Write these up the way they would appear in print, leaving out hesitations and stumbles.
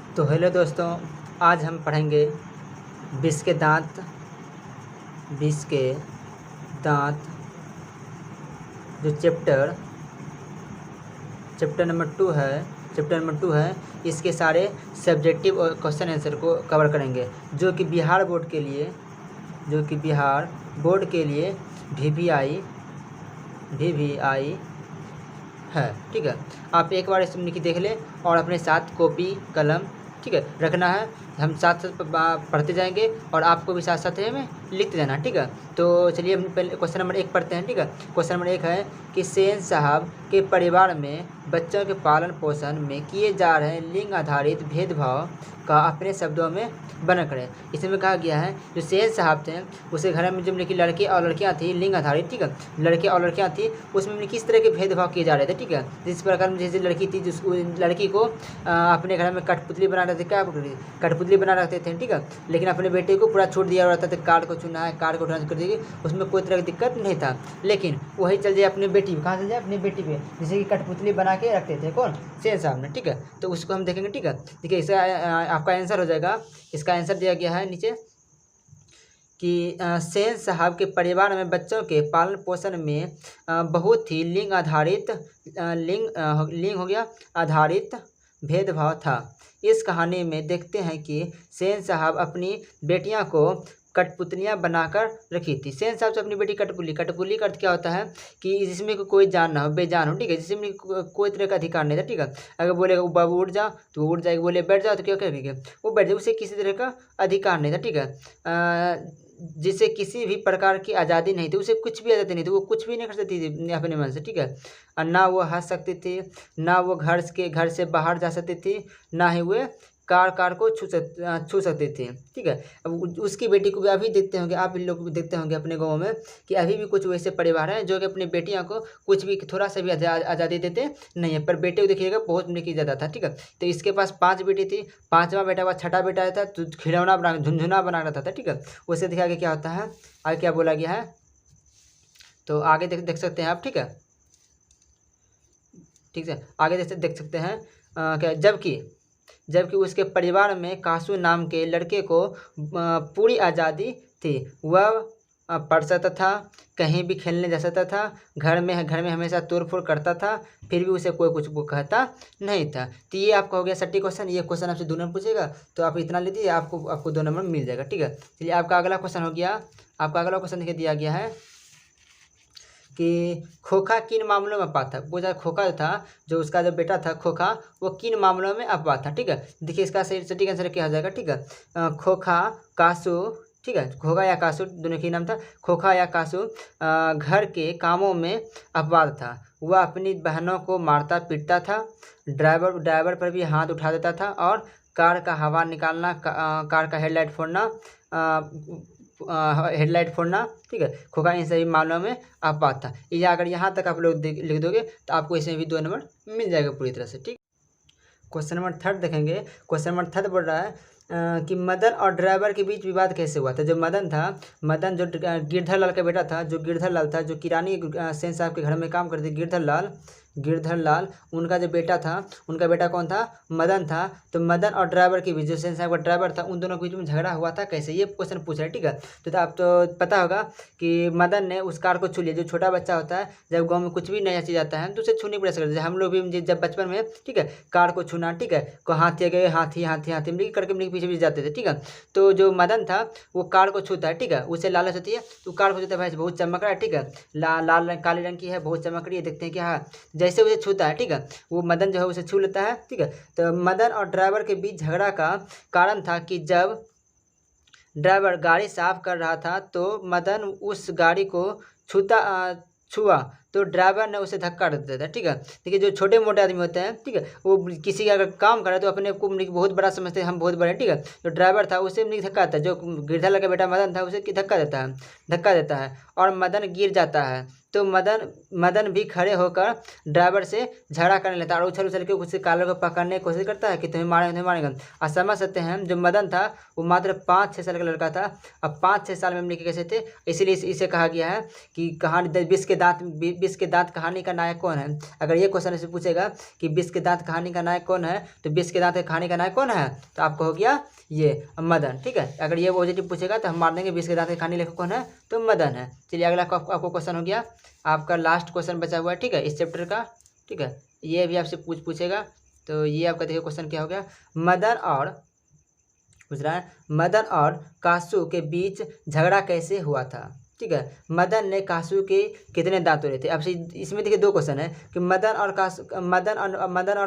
तो हेलो दोस्तों, आज हम पढ़ेंगे विष के दांत। विष के दांत जो चैप्टर नंबर 2 है। इसके सारे सब्जेक्टिव और क्वेश्चन आंसर को कवर करेंगे, जो कि बिहार बोर्ड के लिए VVI है। ठीक है, आप एक बार इसमें लिखी देख लें और अपने साथ कॉपी कलम ठीक है रखना है। हम साथ साथ पढ़ते जाएंगे और आपको भी साथ साथ में लिखते जाना। ठीक है, तो चलिए हम पहले क्वेश्चन नंबर 1 पढ़ते हैं। ठीक है, क्वेश्चन नंबर 1 है कि सेन साहब के परिवार में बच्चों के पालन पोषण में किए जा रहे लिंग आधारित भेदभाव का अपने शब्दों में वर्णन करें। इसमें कहा गया है जो सेन साहब थे उसके घर में जब लड़के और लड़कियां थी लिंग आधारित, ठीक है, लड़के और लड़कियां थी, उसमें किस तरह के भेदभाव किए जा रहे थे। ठीक है, जिस प्रकार जैसे लड़की थी जिस लड़की को अपने घर में कठपुतली बना रहे थे, क्या कठपुतली बना रखते थे। ठीक है, लेकिन अपने बेटे को पूरा छूट दिया रहता था, कार्ड को चुना है, कार्ड को ट्रांसफर कर देगी, उसमें कोई तरह की दिक्कत नहीं था। लेकिन वही चल जाए अपनी बेटी कहाँ चल जाए अपनी बेटी पे, जैसे कि कठपुतली बना के रखते थे कौन, सेन साहब ने। ठीक है, तो उसको हम देखेंगे। ठीक है, देखिए इसका आपका आंसर हो जाएगा। इसका आंसर दिया गया है नीचे कि सेन साहब के परिवार में बच्चों के पालन पोषण में बहुत ही लिंग हो गया आधारित भेदभाव था। इस कहानी में देखते हैं कि सेन साहब अपनी बेटियां को कठपुतलियां बनाकर रखी थी। सेन साहब से अपनी बेटी कठपुतली का अर्थ क्या होता है कि जिसमें कोई जान ना हो, बेजान हो। ठीक है, जिसमें कोई तरह का अधिकार नहीं था। ठीक है, अगर बोलेगा बाबू उठ जा तो उठ जाएगी, बोले बैठ जाओ तो क्या करेगी, वो बैठ जाए, उसे किसी तरह का अधिकार नहीं था। ठीक है, जिसे किसी भी प्रकार की आज़ादी नहीं थी, उसे कुछ भी आज़ादी नहीं थी, वो कुछ भी नहीं कर सकती थी अपने मन से। ठीक है, और ना वो हंस सकती थी, ना वो घर से बाहर जा सकती थी, ना ही वे कार को छू सकती थी। ठीक है, अब उसकी बेटी को भी अभी देखते होंगे, आप इन लोग भी देखते होंगे अपने गाँव में कि अभी भी कुछ वैसे परिवार हैं जो कि अपनी बेटियों को कुछ भी थोड़ा सा भी आज़ादी देते नहीं है, पर बेटे को देखिएगा बहुत उन्हें की जाता था। ठीक है, तो इसके पास 5 बेटी थी, 5वां बेटा हुआ, 6ठा बेटा रहता तो खिलौना बना झुनझुना बना रहता था। ठीक है, उसे देखा आगे क्या होता है, आगे क्या बोला गया है, तो आगे देख सकते हैं आप। ठीक है, ठीक है, आगे देख सकते हैं क्या, जबकि उसके परिवार में कासू नाम के लड़के को पूरी आज़ादी थी। वह पढ़ सकता था, कहीं भी खेलने जा सकता था, घर में हमेशा तोड़-फोड़ करता था, फिर भी उसे कोई कुछ वो कहता नहीं था। तो ये आपका हो गया सटीक क्वेश्चन। ये क्वेश्चन आपसे 2 नंबर पूछेगा तो आप इतना ले दीजिए, आपको 2 नंबर मिल जाएगा। ठीक है, चलिए आपका अगला क्वेश्चन हो गया। आपका अगला क्वेश्चन देखिए दिया गया है कि खोखा किन मामलों में अपवाद था। वो जो खोखा था, जो उसका जो बेटा था खोखा, वो किन मामलों में अपवाद था। ठीक है, देखिए इसका सटीक आंसर क्या हो जाएगा। ठीक है, खोखा कासू, ठीक है, खोखा या कासू दोनों की नाम था, खोखा या कासू घर के कामों में अपवाद था। वह अपनी बहनों को मारता पीटता था, ड्राइवर पर भी हाथ उठा देता था, और कार का हवा निकालना, कार का हेडलाइट फोड़ना। ठीक है, खोखा इन सभी मामलों में अपवाद था। ये अगर यहाँ तक आप लोग लिख दोगे तो आपको इसमें भी 2 नंबर मिल जाएगा पूरी तरह से। ठीक, क्वेश्चन नंबर 3 देखेंगे। क्वेश्चन नंबर 3 बोल रहा है कि मदन और ड्राइवर के बीच विवाद कैसे हुआ था। जो मदन जो गिरधर लाल का बेटा था, जो गिरधर लाल था, जो किरानी सेन साहब के घर में काम करते, गिरधर लाल उनका जो बेटा था, उनका बेटा कौन था, मदन था। तो मदन और ड्राइवर के बीच, जो सेन साहब का ड्राइवर था, उन दोनों के बीच में झगड़ा हुआ था कैसे, ये क्वेश्चन पूछ रहे हैं। ठीक है, तो आप तो पता होगा कि मदन ने उस कार को छू लिया। जो छोटा बच्चा होता है, जब गाँव में कुछ भी नया चीज़ आता है तो उसे छूने पड़ सकता है। हम लोग भी जब बचपन में, ठीक है, कार को छूना, ठीक है, को हाथी गए हाथी मिलकर करके मिलकर पीछे जाते थे। ठीक है, तो जो मदन था वो कार को छूता है। ठीक है, उसे लालच होती है तो कार को छूता है, भाई बहुत चमक रहा है। ठीक है, लाल काले रंग की है, बहुत चमक रही है, देखते हैं क्या है। जैसे उसे छूता है, ठीक है, वो मदन जो है उसे छू लेता है। ठीक है, तो मदन और ड्राइवर के बीच झगड़ा का कारण था कि जब ड्राइवर गाड़ी साफ कर रहा था तो मदन उस गाड़ी को छुआ तो ड्राइवर ने उसे धक्का दे दिया था। ठीक है, देखिए जो छोटे मोटे आदमी होते हैं, ठीक है, वो किसी का अगर काम करे तो अपने को बहुत बड़ा समझते हैं, हम बहुत बड़े। ठीक है, जो ड्राइवर था उसे धक्का देता है, जो गिरधर का बेटा मदन था उसे धक्का देता है और मदन गिर जाता है। तो मदन भी खड़े होकर ड्राइवर से झगड़ा करने लगता है और उछल उछल के उसके कॉलर को पकड़ने की कोशिश करता है कि तुम्हें मारेगा। और समझ सकते हैं जो मदन था वो मात्र 5-6 साल का लड़का था। अब 5-6 साल में हम लिखे कैसे थे, इसीलिए इसे कहा गया है कि कहानी विष के दांत कहानी का नायक कौन है। अगर ये क्वेश्चन ऐसे पूछेगा कि विष के दांत कहानी का नायक कौन है, तो विष के दांत कहानी का नायक कौन है, तो आपको हो गया ये मदन। ठीक है, अगर ये पॉजिटिव पूछेगा तो हम मार देंगे विष के दांत कहानी लेखक कौन है, तो मदन है। चलिए अगला आपको क्वेश्चन हो गया, आपका लास्ट क्वेश्चन बचा हुआ है। ठीक है, इस चैप्टर का। ठीक है, ये भी आपसे पूछेगा। तो ये आपका देखिए क्वेश्चन क्या हो गया, पूछ रहा है मदन और कासू के बीच झगड़ा कैसे हुआ था। ठीक है, मदन ने कासू के कितने दांत तोड़े थे। अब इसमें देखिए 2 क्वेश्चन है कि मदन और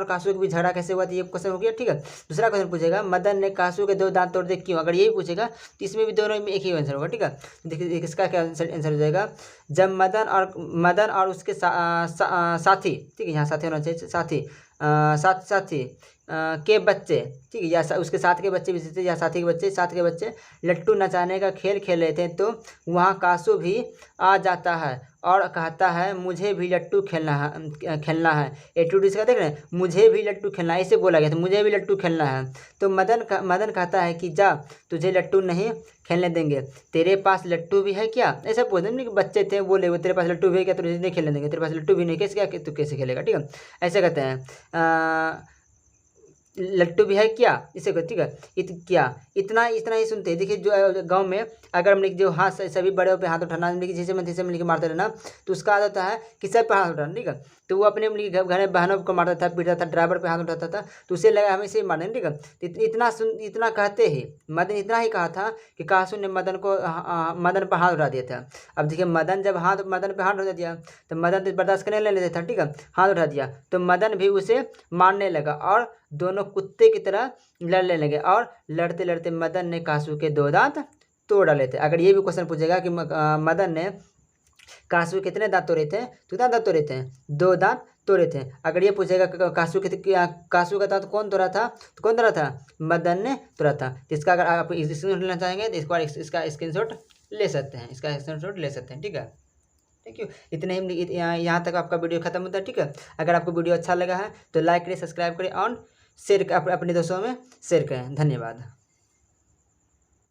कासू के बीच झगड़ा कैसे हुआ था, ये क्वेश्चन हो गया। ठीक है, दूसरा क्वेश्चन पूछेगा मदन ने कासू के 2 दांत तोड़ दिए क्यों। अगर यही पूछेगा तो इसमें भी दोनों में एक ही आंसर होगा। ठीक है, देखिए इसका क्या आंसर हो जाएगा, जब मदन और उसके साथी, ठीक है यहाँ साथी होना चाहिए, साथी के बच्चे, ठीक है, या उसके साथ के बच्चे भी थे, या साथी के बच्चे लट्टू नचाने का खेल खेल रहे थे, तो वहाँ कासू भी आ जाता है और कहता है मुझे भी लट्टू खेलना है। एटीट्यूड का देख रहे हैं, मुझे भी लट्टू खेलना है, इसे बोला गया था, मुझे भी लट्टू खेलना है। तो मदन कहता है कि जा, तुझे लट्टू नहीं खेलने देंगे, तेरे पास लट्टू भी है क्या। ऐसा पूछते हैं कि बच्चे थे, बोले वो तेरे पास लट्टू भी है क्या, तुझे नहीं खेलने देंगे, तेरे पास लट्टू भी नहीं कैसे, क्या तू कैसे खेलेगा। ठीक है, ऐसे कहते हैं लट्टू भी है क्या, इसे ठीक है, इतना ही सुनते हैं। देखिए जो गांव में अगर हम जो हाथ सभी बड़े पे हाथ उठाना, जैसे में लेके मारते रहना, तो उसका आदत है कि सब पे हाथ उठाना। ठीक है, तो वो अपने घर में बहनों को मारता था, पीटता था, ड्राइवर पे हाथ उठाता था, तो उसे लगा हमें इसे मारने। ठीक है, इतना कहते ही मदन इतना ही कहा था कि कासू ने मदन पर हाथ उठा दिया था। अब देखिए मदन पे हाथ उठा दिया तो मदन तो बर्दाश्त करने नहीं लेता था। ठीक है, हाथ उठा दिया तो मदन भी उसे मारने लगा और दोनों कुत्ते की तरह लड़ने लगे और लड़ते लड़ते मदन ने कासू के 2 दांत तोड़ डाले थे। अगर ये भी क्वेश्चन पूछेगा कि मदन ने कासू के कितने दांत तोड़े थे, तो कितना दांत तोड़े थे, 2 दांत तोड़े थे। अगर ये पूछेगा कासू का दांत कौन तोड़ा था, तो कौन तोड़ा था, मदन ने तोड़ा था। तो इसका अगर आप स्क्रीनशॉट लेना चाहेंगे तो इसका स्क्रीनशॉट ले सकते हैं। ठीक है, थैंक यू। इतने ही यहाँ तक आपका वीडियो खत्म होता है। ठीक है, अगर आपको वीडियो अच्छा लगा है तो लाइक करें, सब्सक्राइब करें और शेयर अपने दोस्तों में शेयर करें। धन्यवाद।